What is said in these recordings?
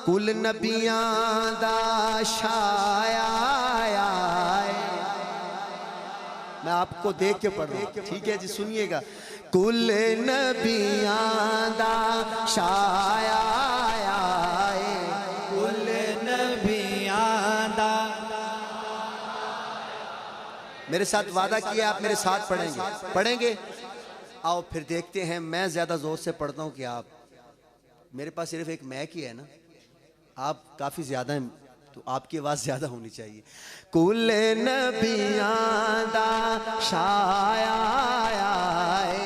کل نبیاں دا شایا ہے۔ میں آپ کو دیکھ کے پڑھ رہا ہوں، ٹھیک ہے جی، سنیے گا۔ کل نبیاں دا شایا ہے، کل نبیاں دا۔ میرے ساتھ وعدہ کیا آپ میرے ساتھ پڑھیں گے، پڑھیں گے؟ آؤ پھر دیکھتے ہیں، میں زیادہ زور سے پڑھتا ہوں کہ آپ، میرے پاس صرف ایک میک ہی ہے نا، آپ کافی زیادہ ہیں تو آپ کی آواز زیادہ ہونی چاہیے۔ کل نبیاں دا شایا ہے،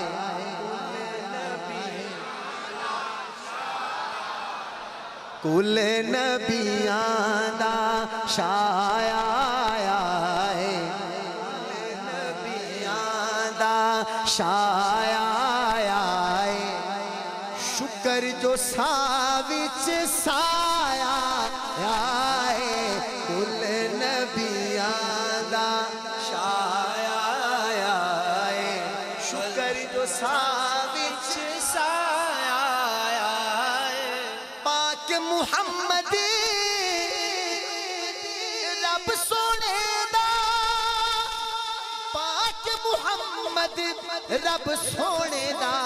کل نبیاں دا شایا ہے، نبیاں دا شایا ہے، شکر جو ساوچ سایا ہے، کل نبیاں دا شایا ہے، شکر جو ساوچ سایا ہے، پاک محمد رب سونے دا، پاک محمد رب سونے دا،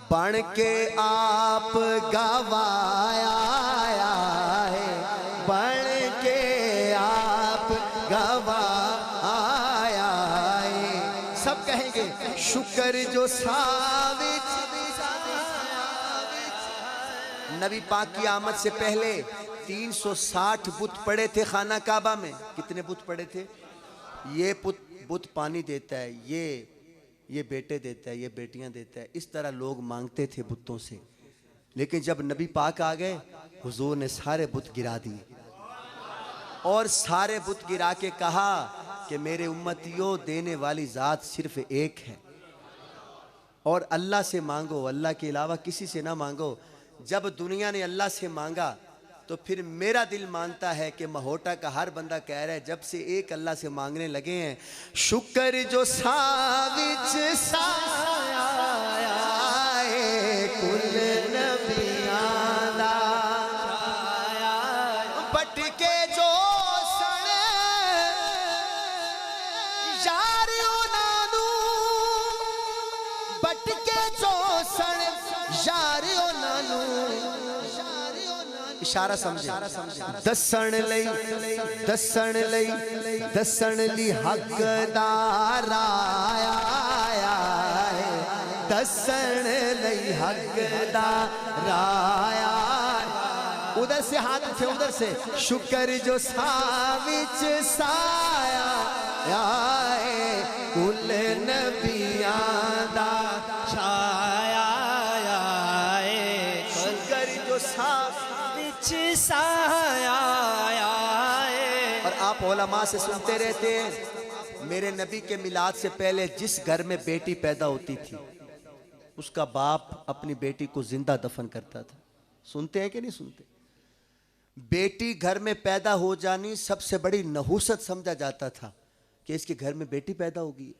بن کے آپ گوایا ہے، بن کے آپ گوایا ہے، سب کہیں گے شکر جو ساوچ۔ نبی پاک کی آمد سے پہلے 360 بت پڑے تھے خانہ کعبہ میں۔ کتنے بت پڑے تھے؟ یہ بت پانی دیتا ہے، یہ بیٹے دیتا ہے، یہ بیٹیاں دیتا ہے، اس طرح لوگ مانگتے تھے بتوں سے۔ لیکن جب نبی پاک آ گئے، حضور نے سارے بت گرا دیے اور سارے بت گرا کے کہا کہ میرے امتیوں، دینے والی ذات صرف ایک ہے، اور اللہ سے مانگو، اللہ کے علاوہ کسی سے نہ مانگو۔ جب دنیا نے اللہ سے مانگا تو پھر میرا دل مانتا ہے کہ مہوٹا کا ہر بندہ کہہ رہا ہے جب سے ایک اللہ سے مانگنے لگے ہیں، شکر جو ساوچ سایا ہے، کل نبیاں دا بٹ کے جو سن یاریوں نانو، بٹ کے جو سن یاریوں نانو، اشارہ سمجھے، دسن لی حق دار آیا ہے، دسن لی حق دار آیا ہے، ادھر سے ہاتھ اٹھے، ادھر سے، شکر جو ساوچ سایا ہے، کل نبیاں دا شایا ہے، شکر جو ساوچ سایا ہے۔ اور آپ علماء سے سنتے رہتے ہیں، میرے نبی کے میلاد سے پہلے جس گھر میں بیٹی پیدا ہوتی تھی اس کا باپ اپنی بیٹی کو زندہ دفن کرتا تھا۔ سنتے ہیں کہ نہیں سنتے؟ بیٹی گھر میں پیدا ہو جانی سب سے بڑی نحوست سمجھا جاتا تھا کہ اس کے گھر میں بیٹی پیدا ہوگی،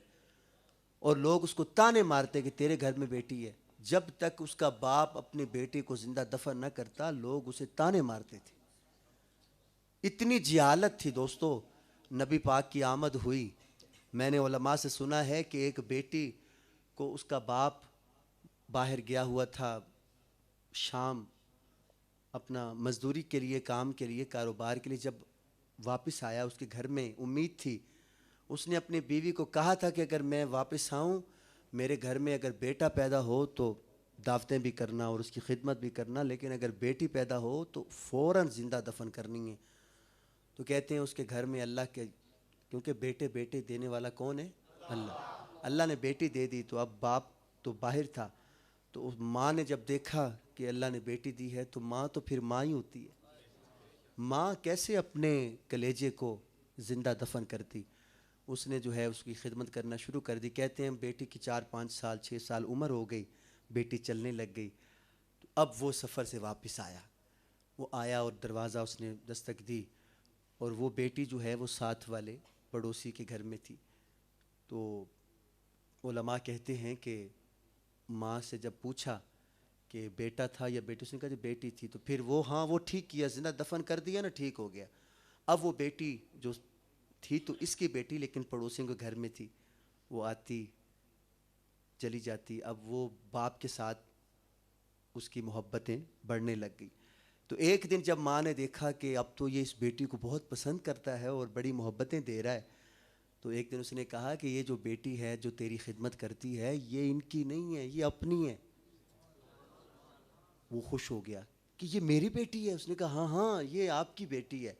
اور لوگ اس کو تانے مارتے کہ تیرے گھر میں بیٹی ہے۔ جب تک اس کا باپ اپنی بیٹی کو زندہ دفن نہ کرتا لوگ اسے تانے مارتے تھے۔ اتنی جہالت تھی دوستو۔ نبی پاک کی آمد ہوئی، میں نے علماء سے سنا ہے کہ ایک بیٹی کو اس کا باپ باہر گیا ہوا تھا شام اپنا مزدوری کے لیے، کام کے لیے، کاروبار کے لیے، جب واپس آیا اس کے گھر میں امید تھی، اس نے اپنی بیوی کو کہا تھا کہ اگر میں واپس آؤں میرے گھر میں اگر بیٹا پیدا ہو تو دعوتیں بھی کرنا اور اس کی خدمت بھی کرنا، لیکن اگر بیٹی پیدا ہو تو فوراً زندہ دفن کرنی ہے۔ تو کہتے ہیں اس کے گھر میں اللہ کے، کیونکہ بیٹے دینے والا کون ہے؟ اللہ نے بیٹی دے دی، تو اب باپ تو باہر تھا، تو اس ماں نے جب دیکھا کہ اللہ نے بیٹی دی ہے تو ماں تو پھر ماں ہی ہوتی ہے، ماں کیسے اپنے کلیجے کو زندہ دفن کرتی؟ اس نے جو ہے اس کی خدمت کرنا شروع کر دی۔ کہتے ہیں بیٹی کی 4-5 سال 6 سال عمر ہو گئی، بیٹی چلنے لگ گئی، تو اب وہ سفر سے واپس آیا، وہ آیا اور دروازہ اس نے دستک دی، اور وہ بیٹی جو ہے وہ ساتھ والے پڑوسی کے گھر میں تھی۔ تو علماء کہتے ہیں کہ ماں سے جب پوچھا کہ بیٹا تھا یا بیٹی, اس نے کہا جی بیٹی تھی. تو پھر وہ ہاں وہ ٹھیک کیا, زندہ دفن کر دیا نا, ٹھیک ہو گیا. اب وہ بیٹی جو تھی تو اس کی بیٹی لیکن پڑوسیوں کے گھر میں تھی, وہ آتی چلی جاتی. اب وہ باپ کے ساتھ اس کی محبتیں بڑھنے لگ گئی. تو ایک دن جب ماں نے دیکھا کہ اب تو یہ اس بیٹی کو بہت پسند کرتا ہے اور بڑی محبتیں دے رہا ہے, تو ایک دن اس نے کہا کہ یہ جو بیٹی ہے جو تیری خدمت کرتی ہے یہ ان کی نہیں ہے, یہ اپنی ہے. وہ خوش ہو گیا کہ یہ میری بیٹی ہے. اس نے کہا ہاں ہاں یہ آپ کی بیٹی ہے.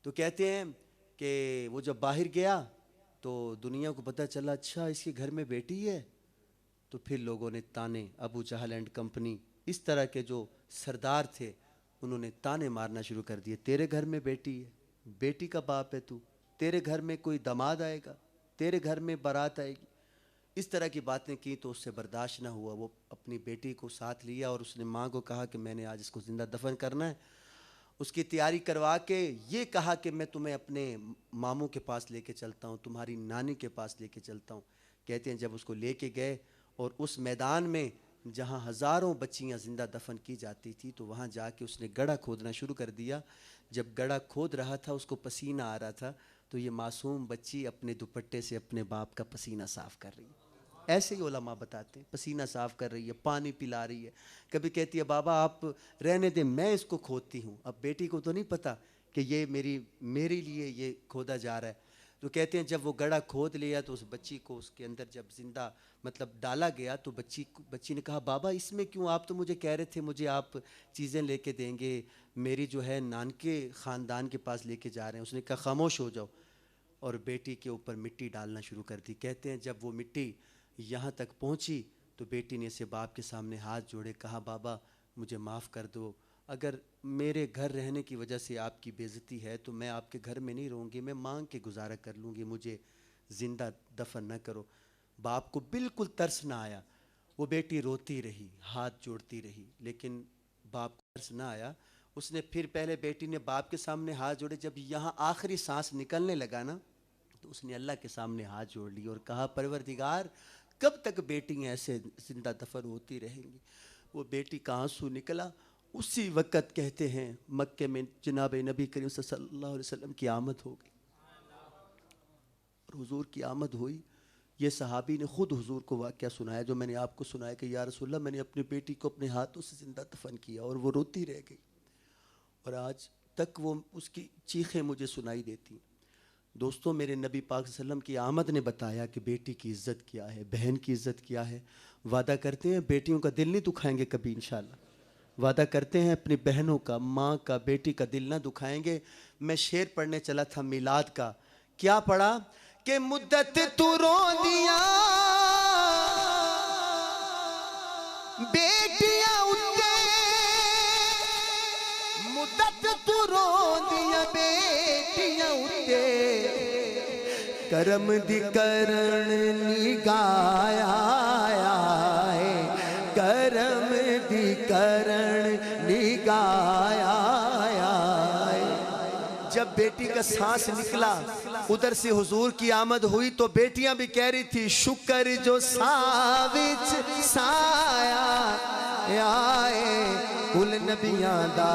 تو کہتے ہیں کہ وہ جب باہر گیا تو دنیا کو پتہ چلا اچھا اس کے گھر میں بیٹی ہے. تو پھر لوگوں نے تانے, ابو جہل اینڈ کمپنی اس طرح کے جو سردار تھے انہوں نے تانے مارنا شروع کر دیے, تیرے گھر میں بیٹی ہے, بیٹی کا باپ ہے تو, تیرے گھر میں کوئی داماد آئے گا, تیرے گھر میں بارات آئے گی. اس طرح کی باتیں کی تو اس سے برداشت نہ ہوا. وہ اپنی بیٹی کو ساتھ لیا اور اس نے ماں کو کہا کہ میں نے آج اس کو زندہ دفن کرنا ہے. اس کی تیاری کروا کے یہ کہا کہ میں تمہیں اپنے ماموں کے پاس لے کے چلتا ہوں, تمہاری نانی کے پاس لے کے چلتا ہوں. کہتے ہیں جب اس کو لے کے گئے اور اس میدان میں جہاں ہزاروں بچیاں زندہ دفن کی جاتی تھی تو وہاں جا کے اس نے گڑھا کھودنا شروع کر دیا. جب گڑھا کھود رہا تھا اس کو پسینہ آ رہا تھا تو یہ معصوم بچی اپنے دوپٹے سے اپنے باپ کا پسینہ صاف کر رہی ہے. ایسے ہی علماء بتاتے ہیں, پسینہ صاف کر رہی ہے, پانی پلا رہی ہے. کبھی کہتی ہے بابا آپ رہنے دیں میں اس کو کھودتی ہوں. اب بیٹی کو تو نہیں پتہ کہ یہ میرے لیے یہ کھودا جا رہا ہے. تو کہتے ہیں جب وہ گڑھا کھود لیا تو اس بچی کو اس کے اندر جب زندہ ڈالا گیا تو بچی نے کہا بابا اس میں کیوں, آپ تو مجھے کہہ رہے تھے مجھے آپ چیزیں لے کے دیں گے, میری جو ہے نانکے خاندان کے پاس لے کے جا رہے ہیں. اس نے کہا خاموش ہو جاؤ, اور بیٹی کے اوپر مٹی ڈالنا شروع کر دی. کہتے ہیں جب وہ مٹی یہاں تک پہنچی تو بیٹی نے اسے باپ کے سامنے ہاتھ جوڑے, کہا بابا مجھے معاف کر دو, اگر میرے گھر رہنے کی وجہ سے آپ کی بے عزتی ہے تو میں آپ کے گھر میں نہیں رہوں گی, میں مانگ کے گزارا کر لوں گی, مجھے زندہ دفن نہ کرو. باپ کو بالکل ترس نہ آیا. وہ بیٹی روتی رہی, ہاتھ جوڑتی رہی, لیکن باپ کو ترس نہ آیا. اس نے پھر پہلے بیٹی نے باپ کے سامنے ہاتھ جوڑے, جب یہاں آخری سانس نکلنے لگا نا تو اس نے اللہ کے سامنے ہاتھ جوڑ لی اور کہا پروردگار کب تک بیٹیاں ایسے زندہ دفن ہوتی رہیں گی. وہ بیٹی کا آنسو نکلا. اسی وقت کہتے ہیں مکے میں جناب نبی کریم صلی اللہ علیہ وسلم کی آمد ہو گئی, اور حضور کی آمد ہوئی. یہ صحابی نے خود حضور کو واقعہ سنایا جو میں نے آپ کو سنایا کہ یا رسول اللہ میں نے اپنی بیٹی کو اپنے ہاتھوں سے زندہ دفن کیا اور وہ روتی رہ گئی, اور آج تک وہ اس کی چیخیں مجھے سنائی دیتی. دوستوں میرے نبی پاک صلی اللہ علیہ وسلم کی آمد نے بتایا کہ بیٹی کی عزت کیا ہے, بہن کی عزت کیا ہے. وعدہ کرتے ہیں بیٹیوں کا دل نہیں دکھائیں گے کبھی انشاءاللہ. وعدہ کرتے ہیں اپنی بہنوں کا, ماں کا, بیٹی کا دل نہ دکھائیں گے. میں شعر پڑھنے چلا تھا میلاد کا. کیا پڑھا کہ مدت تو رو دیا بیٹیاں اٹھے, مدت تو رو دیا بیٹیاں اٹھے, کرم دی کرن نگایا ہے, کرم دی کرن نگایا ہے. جب بیٹی کا سانس نکلا ادھر سے حضور کی آمد ہوئی تو بیٹیاں بھی کہہ رہی تھی شکر جو ساوچ سایا آئے کل نبیاں دا.